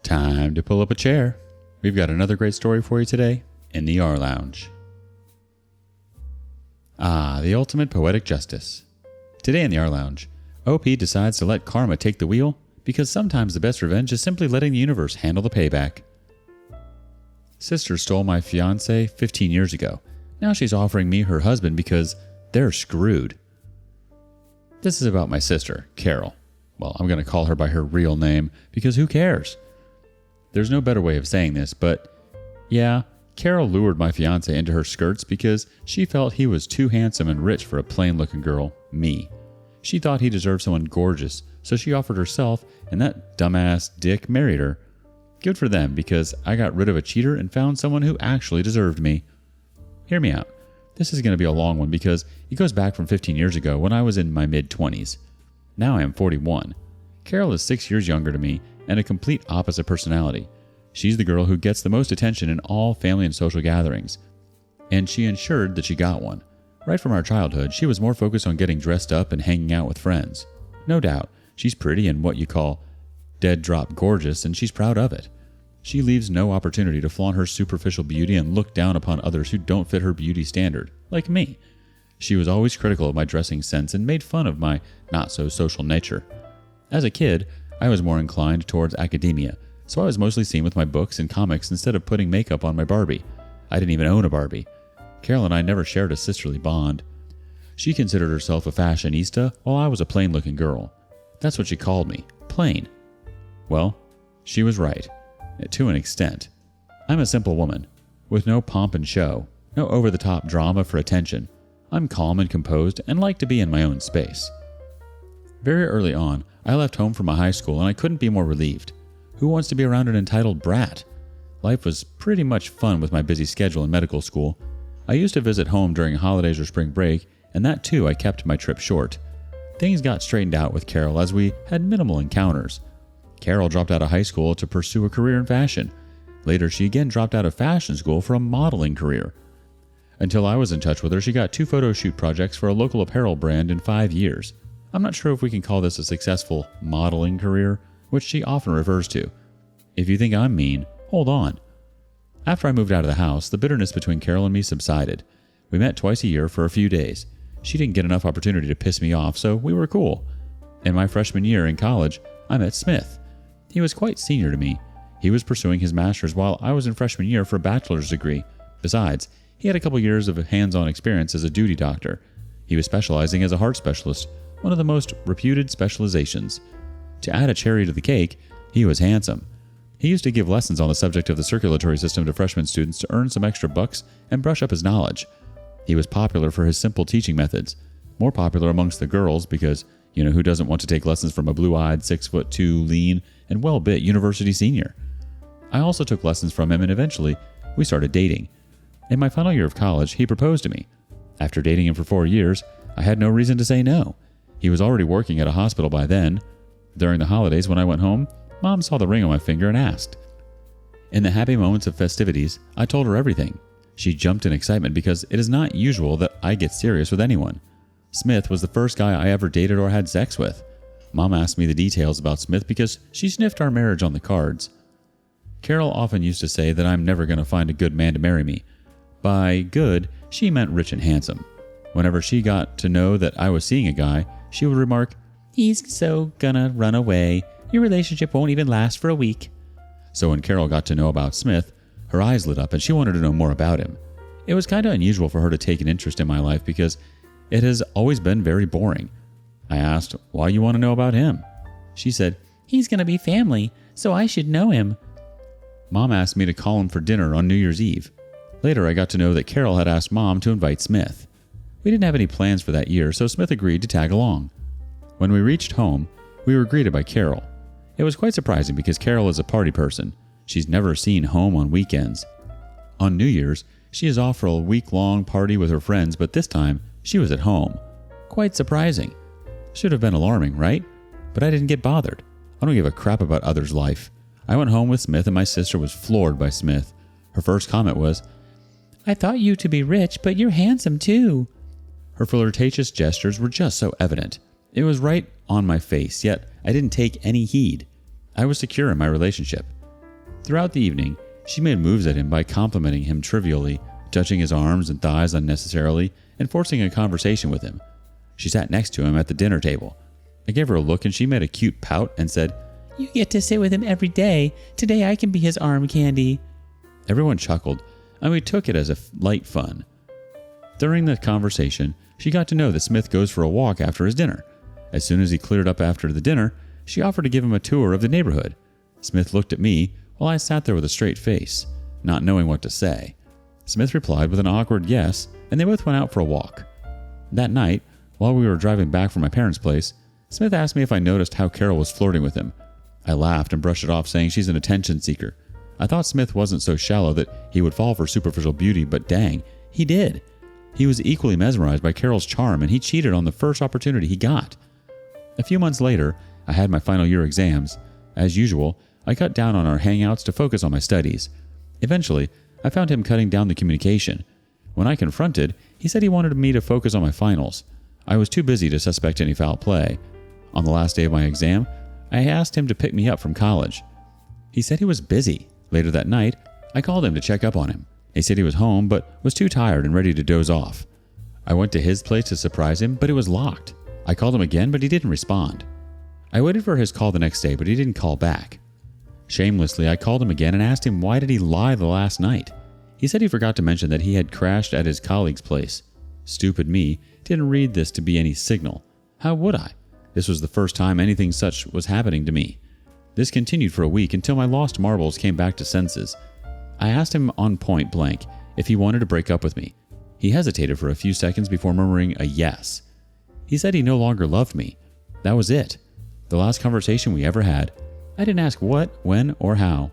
Time to pull up a chair. We've got another great story for you today in the rLounge. The ultimate poetic justice. Today in the rLounge, OP decides to let karma take the wheel because sometimes the best revenge is simply letting the universe handle the payback. Sister stole my fiance 15 years ago. Now she's offering me her husband because they're screwed. This is about my sister, Carol. Well, I'm going to call her by her real name because who cares? There's no better way of saying this, but yeah, Carol lured my fiance into her skirts because she felt he was too handsome and rich for a plain-looking girl, me. She thought he deserved someone gorgeous, so she offered herself, and that dumbass dick married her. Good for them, because I got rid of a cheater and found someone who actually deserved me. Hear me out. This is going to be a long one because it goes back from 15 years ago when I was in my mid-20s. Now I am 41. Carol is 6 years younger to me and a complete opposite personality. She's the girl who gets the most attention in all family and social gatherings, and she ensured that she got one. Right from our childhood, she was more focused on getting dressed up and hanging out with friends. No doubt, she's pretty and what you call dead drop gorgeous, and she's proud of it. She leaves no opportunity to flaunt her superficial beauty and look down upon others who don't fit her beauty standard, like me. She was always critical of my dressing sense and made fun of my not-so-social nature. As a kid, I was more inclined towards academia, so I was mostly seen with my books and comics instead of putting makeup on my Barbie. I didn't even own a Barbie. Carol and I never shared a sisterly bond. She considered herself a fashionista while I was a plain-looking girl. That's what she called me, plain. Well, she was right, to an extent. I'm a simple woman, with no pomp and show, no over-the-top drama for attention. I'm calm and composed and like to be in my own space. Very early on, I left home from my high school and I couldn't be more relieved. Who wants to be around an entitled brat? Life was pretty much fun with my busy schedule in medical school. I used to visit home during holidays or spring break, and that too I kept my trip short. Things got straightened out with Carol as we had minimal encounters. Carol dropped out of high school to pursue a career in fashion. Later, she again dropped out of fashion school for a modeling career. Until I was in touch with her, she got 2 photo shoot projects for a local apparel brand in 5 years. I'm not sure if we can call this a successful modeling career, which she often refers to. If you think I'm mean, hold on. After I moved out of the house, the bitterness between Carol and me subsided. We met twice a year for a few days. She didn't get enough opportunity to piss me off, so we were cool. In my freshman year in college, I met Smith. He was quite senior to me. He was pursuing his master's while I was in freshman year for a bachelor's degree. Besides, he had a couple years of hands-on experience as a duty doctor. He was specializing as a heart specialist, one of the most reputed specializations. To add a cherry to the cake, he was handsome. He used to give lessons on the subject of the circulatory system to freshman students to earn some extra bucks and brush up his knowledge. He was popular for his simple teaching methods, more popular amongst the girls because, who doesn't want to take lessons from a blue-eyed, 6'2", lean, and well-bit university senior? I also took lessons from him and eventually we started dating. In my final year of college, he proposed to me. After dating him for 4 years, I had no reason to say no. He was already working at a hospital by then. During the holidays when I went home, Mom saw the ring on my finger and asked. In the happy moments of festivities, I told her everything. She jumped in excitement because it is not usual that I get serious with anyone. Smith was the first guy I ever dated or had sex with. Mom asked me the details about Smith because she sniffed our marriage on the cards. Carol often used to say that I'm never going to find a good man to marry me. By good, she meant rich and handsome. Whenever she got to know that I was seeing a guy, she would remark, "He's so gonna run away. Your relationship won't even last for a week." So when Carol got to know about Smith, her eyes lit up and she wanted to know more about him. It was kind of unusual for her to take an interest in my life because it has always been very boring. I asked, "Why you want to know about him?" She said, "He's gonna be family, so I should know him." Mom asked me to call him for dinner on New Year's Eve. Later, I got to know that Carol had asked Mom to invite Smith. We didn't have any plans for that year, so Smith agreed to tag along. When we reached home, we were greeted by Carol. It was quite surprising because Carol is a party person. She's never seen home on weekends. On New Year's, she is off for a week-long party with her friends, but this time, she was at home. Quite surprising. Should have been alarming, right? But I didn't get bothered. I don't give a crap about others' life. I went home with Smith and my sister was floored by Smith. Her first comment was, "I thought you to be rich, but you're handsome too." Her flirtatious gestures were just so evident. It was right on my face, yet I didn't take any heed. I was secure in my relationship. Throughout the evening, she made moves at him by complimenting him trivially, touching his arms and thighs unnecessarily, and forcing a conversation with him. She sat next to him at the dinner table. I gave her a look and she made a cute pout and said, "You get to sit with him every day. Today I can be his arm candy." Everyone chuckled, and we took it as a light fun. During the conversation, she got to know that Smith goes for a walk after his dinner. As soon as he cleared up after the dinner, she offered to give him a tour of the neighborhood. Smith looked at me while I sat there with a straight face, not knowing what to say. Smith replied with an awkward yes, and they both went out for a walk. That night, while we were driving back from my parents' place, Smith asked me if I noticed how Carol was flirting with him. I laughed and brushed it off, saying she's an attention seeker. I thought Smith wasn't so shallow that he would fall for superficial beauty, but dang, he did. He was equally mesmerized by Carol's charm, and he cheated on the first opportunity he got. A few months later, I had my final year exams. As usual, I cut down on our hangouts to focus on my studies. Eventually, I found him cutting down the communication. When I confronted, he said he wanted me to focus on my finals. I was too busy to suspect any foul play. On the last day of my exam, I asked him to pick me up from college. He said he was busy. Later that night, I called him to check up on him. He said he was home, but was too tired and ready to doze off. I went to his place to surprise him, but it was locked. I called him again, but he didn't respond. I waited for his call the next day, but he didn't call back. Shamelessly, I called him again and asked him why did he lie the last night. He said he forgot to mention that he had crashed at his colleague's place. Stupid me didn't read this to be any signal. How would I? This was the first time anything such was happening to me. This continued for a week until my lost marbles came back to senses. I asked him on point blank if he wanted to break up with me. He hesitated for a few seconds before murmuring a yes. He said he no longer loved me. That was it. The last conversation we ever had. I didn't ask what, when, or how.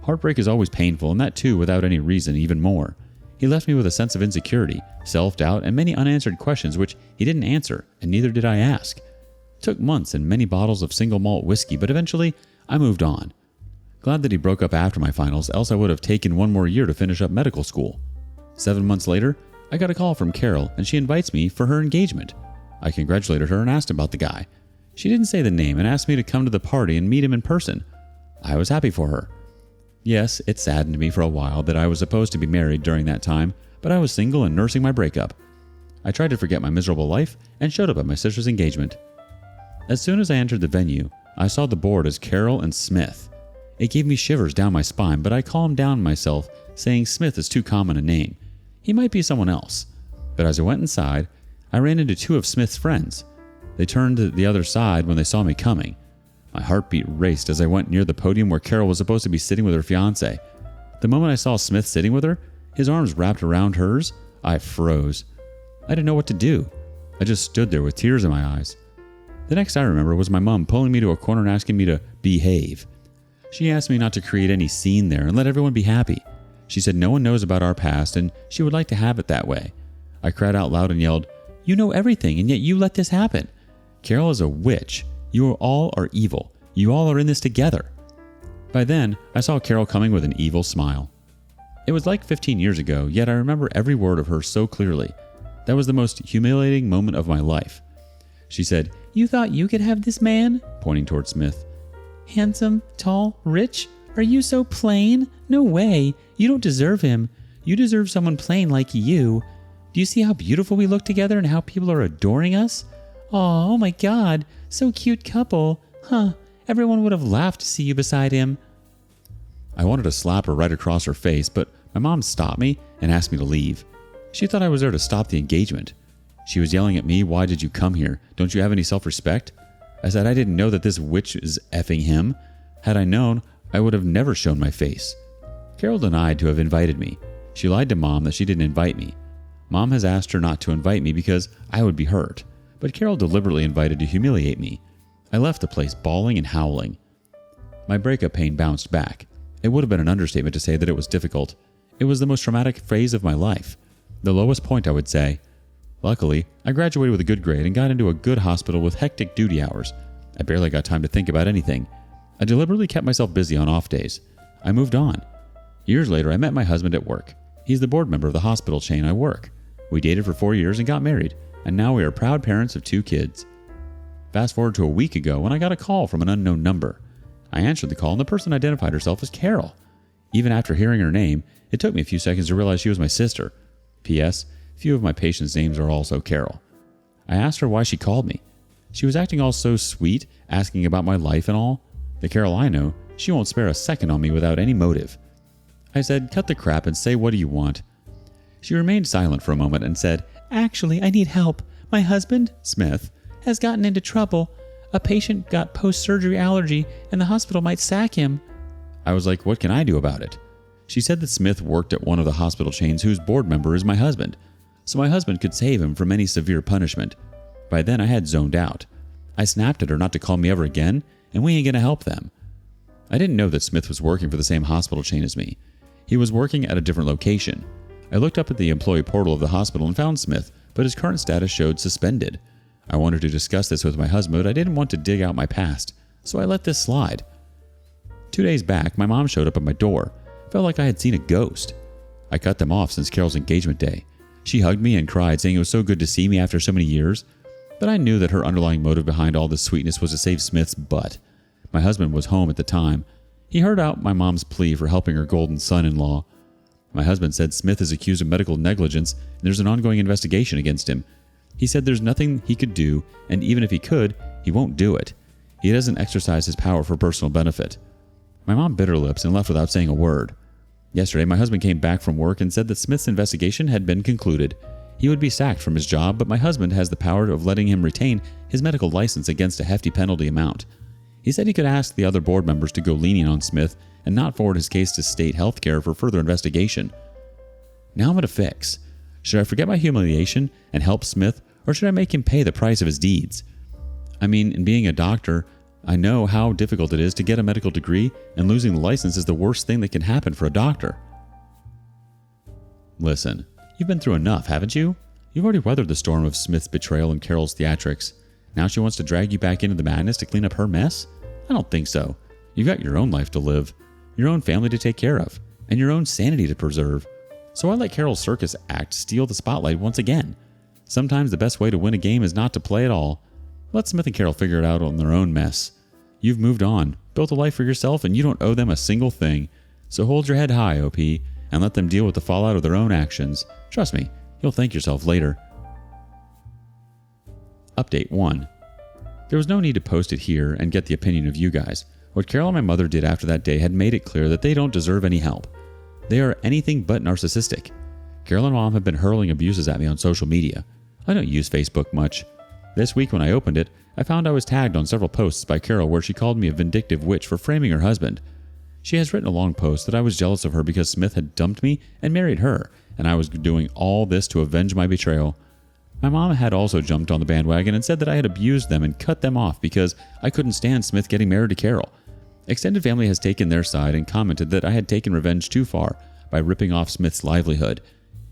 Heartbreak is always painful, and that too without any reason, even more. He left me with a sense of insecurity, self-doubt, and many unanswered questions which he didn't answer, and neither did I ask. It took months and many bottles of single malt whiskey, but eventually I moved on. Glad that he broke up after my finals, else I would have taken one more year to finish up medical school. 7 months later, I got a call from Carol, and she invites me for her engagement. I congratulated her and asked about the guy. She didn't say the name and asked me to come to the party and meet him in person. I was happy for her. Yes, it saddened me for a while that I was supposed to be married during that time, but I was single and nursing my breakup. I tried to forget my miserable life and showed up at my sister's engagement. As soon as I entered the venue, I saw the board as Carol and Smith. It gave me shivers down my spine, but I calmed down myself, saying Smith is too common a name. He might be someone else. But as I went inside, I ran into 2 of Smith's friends. They turned to the other side when they saw me coming. My heartbeat raced as I went near the podium where Carol was supposed to be sitting with her fiance. The moment I saw Smith sitting with her, his arms wrapped around hers, I froze. I didn't know what to do. I just stood there with tears in my eyes. The next I remember was my mom pulling me to a corner and asking me to behave. She asked me not to create any scene there and let everyone be happy. She said no one knows about our past and she would like to have it that way. I cried out loud and yelled, "You know everything and yet you let this happen. Carol is a witch. You all are evil. You all are in this together." By then, I saw Carol coming with an evil smile. It was like 15 years ago, yet I remember every word of her so clearly. That was the most humiliating moment of my life. She said, "You thought you could have this man?" pointing toward Smith. "Handsome, tall, rich? Are you so plain? No way. You don't deserve him. You deserve someone plain like you. Do you see how beautiful we look together and how people are adoring us? Oh my God, so cute couple. Huh, everyone would have laughed to see you beside him." I wanted to slap her right across her face, but my mom stopped me and asked me to leave. She thought I was there to stop the engagement. She was yelling at me, "Why did you come here? Don't you have any self-respect?" I said I didn't know that this witch is effing him. Had I known, I would have never shown my face. Carol denied to have invited me. She lied to Mom that she didn't invite me. Mom has asked her not to invite me because I would be hurt, but Carol deliberately invited to humiliate me. I left the place bawling and howling. My breakup pain bounced back. It would have been an understatement to say that it was difficult. It was the most traumatic phase of my life. The lowest point, I would say. Luckily, I graduated with a good grade and got into a good hospital with hectic duty hours. I barely got time to think about anything. I deliberately kept myself busy on off days. I moved on. Years later, I met my husband at work. He's the board member of the hospital chain I work. We dated for 4 years and got married, and now we are proud parents of 2 kids. Fast forward to a week ago when I got a call from an unknown number. I answered the call and the person identified herself as Carol. Even after hearing her name, it took me a few seconds to realize she was my sister. P.S. Few of my patients' names are also Carol. I asked her why she called me. She was acting all so sweet, asking about my life and all. The Carol I know, she won't spare a second on me without any motive. I said, cut the crap and say what do you want. She remained silent for a moment and said, actually, I need help. My husband, Smith, has gotten into trouble. A patient got post-surgery allergy and the hospital might sack him. I was like, what can I do about it? She said that Smith worked at one of the hospital chains whose board member is my husband, so my husband could save him from any severe punishment. By then I had zoned out. I snapped at her not to call me ever again, and we ain't gonna help them. I didn't know that Smith was working for the same hospital chain as me. He was working at a different location. I looked up at the employee portal of the hospital and found Smith, but his current status showed suspended. I wanted to discuss this with my husband, but I didn't want to dig out my past, so I let this slide. 2 days back, my mom showed up at my door. Felt like I had seen a ghost. I cut them off since Carol's engagement day. She hugged me and cried, saying it was so good to see me after so many years, but I knew that her underlying motive behind all this sweetness was to save Smith's butt. My husband was home at the time. He heard out my mom's plea for helping her golden son-in-law. My husband said Smith is accused of medical negligence and there's an ongoing investigation against him. He said there's nothing he could do, and even if he could, he won't do it. He doesn't exercise his power for personal benefit. My mom bit her lips and left without saying a word. Yesterday, my husband came back from work and said that Smith's investigation had been concluded. He would be sacked from his job, but my husband has the power of letting him retain his medical license against a hefty penalty amount. He said he could ask the other board members to go lenient on Smith and not forward his case to state healthcare for further investigation. Now I'm at a fix. Should I forget my humiliation and help Smith, or should I make him pay the price of his deeds? I mean, in being a doctor, I know how difficult it is to get a medical degree, and losing the license is the worst thing that can happen for a doctor. Listen, you've been through enough, haven't you? You've already weathered the storm of Smith's betrayal and Carol's theatrics. Now she wants to drag you back into the madness to clean up her mess? I don't think so. You've got your own life to live, your own family to take care of, and your own sanity to preserve. So I let Carol's circus act steal the spotlight once again. Sometimes the best way to win a game is not to play at all. Let Smith and Carol figure it out on their own mess. You've moved on, built a life for yourself, and you don't owe them a single thing. So hold your head high, OP, and let them deal with the fallout of their own actions. Trust me, you'll thank yourself later. Update 1. There was no need to post it here and get the opinion of you guys. What Carol and my mother did after that day had made it clear that they don't deserve any help. They are anything but narcissistic. Carol and Mom have been hurling abuses at me on social media. I don't use Facebook much. This week when I opened it, I found I was tagged on several posts by Carol where she called me a vindictive witch for framing her husband. She has written a long post that I was jealous of her because Smith had dumped me and married her, and I was doing all this to avenge my betrayal. My mom had also jumped on the bandwagon and said that I had abused them and cut them off because I couldn't stand Smith getting married to Carol. Extended family has taken their side and commented that I had taken revenge too far by ripping off Smith's livelihood.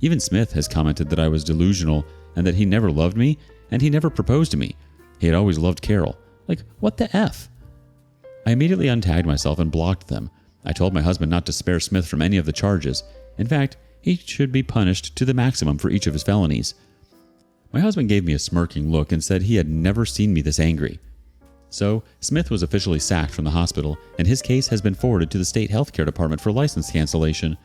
Even Smith has commented that I was delusional and that he never loved me and he never proposed to me. He had always loved Carol. Like, what the F? I immediately untagged myself and blocked them. I told my husband not to spare Smith from any of the charges. In fact, he should be punished to the maximum for each of his felonies. My husband gave me a smirking look and said he had never seen me this angry. So, Smith was officially sacked from the hospital, and his case has been forwarded to the state healthcare department for license cancellation.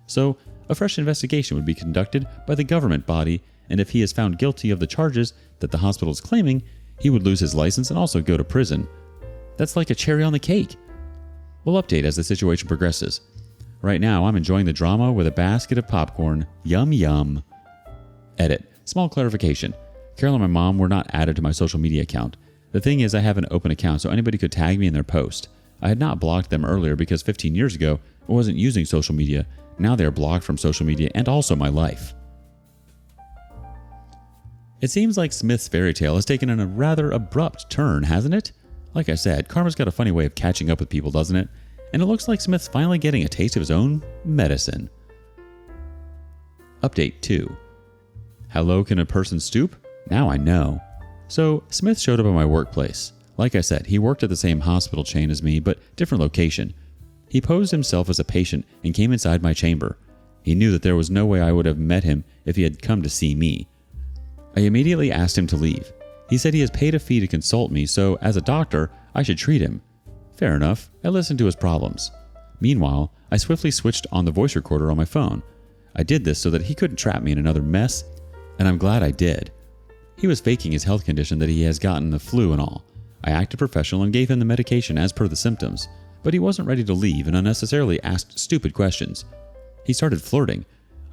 So, a fresh investigation would be conducted by the government body, and if he is found guilty of the charges that the hospital is claiming, he would lose his license and also go to prison. That's like a cherry on the cake. We'll update as the situation progresses. Right now, I'm enjoying the drama with a basket of popcorn. Yum yum. Edit. Small clarification. Carol and my mom were not added to my social media account. The thing is, I have an open account so anybody could tag me in their post. I had not blocked them earlier because 15 years ago, I wasn't using social media. Now they are blocked from social media and also my life. It seems like Smith's fairy tale has taken a rather abrupt turn, hasn't it? Like I said, karma's got a funny way of catching up with people, doesn't it? And it looks like Smith's finally getting a taste of his own medicine. Update 2. How low can a person stoop? Now I know. So, Smith showed up at my workplace. Like I said, he worked at the same hospital chain as me, but different location. He posed himself as a patient and came inside my chamber. He knew that there was no way I would have met him if he had come to see me. I immediately asked him to leave. He said he has paid a fee to consult me, so as a doctor, I should treat him. Fair enough, I listened to his problems. Meanwhile, I swiftly switched on the voice recorder on my phone. I did this so that he couldn't trap me in another mess, and I'm glad I did. He was faking his health condition that he has gotten the flu and all. I acted professional and gave him the medication as per the symptoms, but he wasn't ready to leave and unnecessarily asked stupid questions. He started flirting.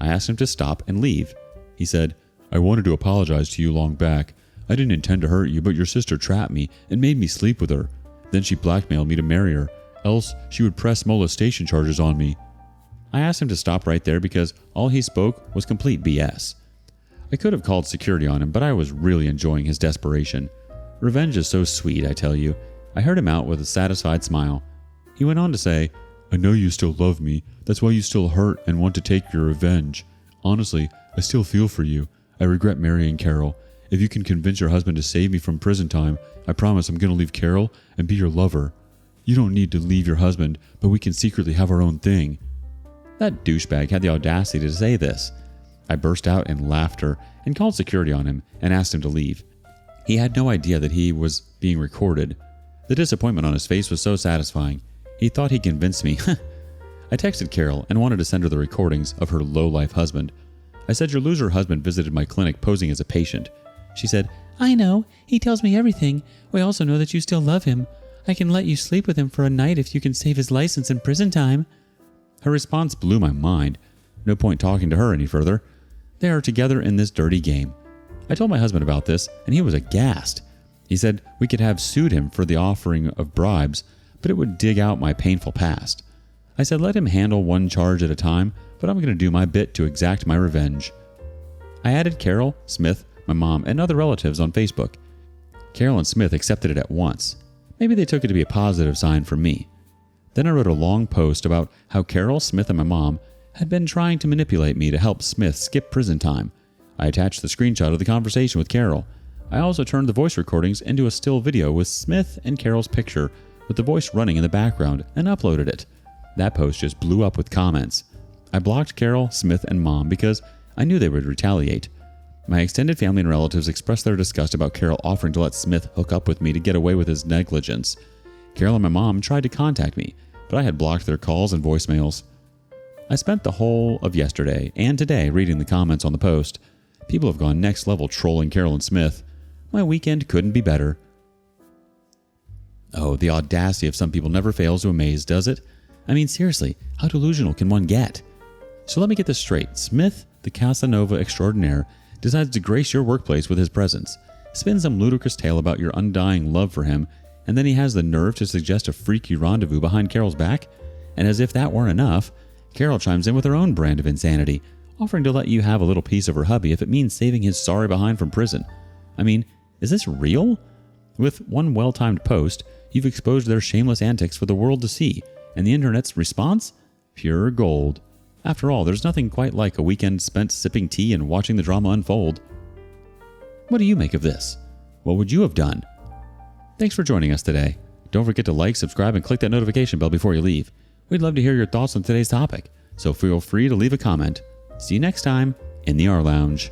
I asked him to stop and leave. He said, "I wanted to apologize to you long back. I didn't intend to hurt you, but your sister trapped me and made me sleep with her. Then she blackmailed me to marry her, else she would press molestation charges on me." I asked him to stop right there because all he spoke was complete BS. I could have called security on him, but I was really enjoying his desperation. Revenge is so sweet, I tell you. I heard him out with a satisfied smile. He went on to say, "I know you still love me. That's why you still hurt and want to take your revenge. Honestly, I still feel for you. I regret marrying Carol. If you can convince your husband to save me from prison time, I promise I'm going to leave Carol and be your lover. You don't need to leave your husband, but we can secretly have our own thing." That douchebag had the audacity to say this. I burst out in laughter and called security on him and asked him to leave. He had no idea that he was being recorded. The disappointment on his face was so satisfying. He thought he convinced me. I texted Carol and wanted to send her the recordings of her low-life husband. I said your loser husband visited my clinic posing as a patient. She said, "I know. He tells me everything. We also know that you still love him. I can let you sleep with him for a night if you can save his license in prison time." Her response blew my mind. No point talking to her any further. They are together in this dirty game. I told my husband about this, and he was aghast. He said we could have sued him for the offering of bribes, but it would dig out my painful past. I said let him handle one charge at a time, but I'm going to do my bit to exact my revenge. I added Carol, Smith, my mom, and other relatives on Facebook. Carol and Smith accepted it at once. Maybe they took it to be a positive sign for me. Then I wrote a long post about how Carol, Smith, and my mom had been trying to manipulate me to help Smith skip prison time. I attached the screenshot of the conversation with Carol. I also turned the voice recordings into a still video with Smith and Carol's picture with the voice running in the background and uploaded it. That post just blew up with comments. I blocked Carol, Smith, and Mom because I knew they would retaliate. My extended family and relatives expressed their disgust about Carol offering to let Smith hook up with me to get away with his negligence. Carol and my mom tried to contact me, but I had blocked their calls and voicemails. I spent the whole of yesterday and today reading the comments on the post. People have gone next level trolling Carol and Smith. My weekend couldn't be better. Oh, the audacity of some people never fails to amaze, does it? I mean, seriously, how delusional can one get? So let me get this straight. Smith, the Casanova extraordinaire, decides to grace your workplace with his presence, spins some ludicrous tale about your undying love for him, and then he has the nerve to suggest a freaky rendezvous behind Carol's back? And as if that weren't enough, Carol chimes in with her own brand of insanity, offering to let you have a little piece of her hubby if it means saving his sorry behind from prison. I mean, is this real? With one well-timed post, you've exposed their shameless antics for the world to see, and the internet's response? Pure gold. After all, there's nothing quite like a weekend spent sipping tea and watching the drama unfold. What do you make of this? What would you have done? Thanks for joining us today. Don't forget to like, subscribe, and click that notification bell before you leave. We'd love to hear your thoughts on today's topic, so feel free to leave a comment. See you next time in the rLounge.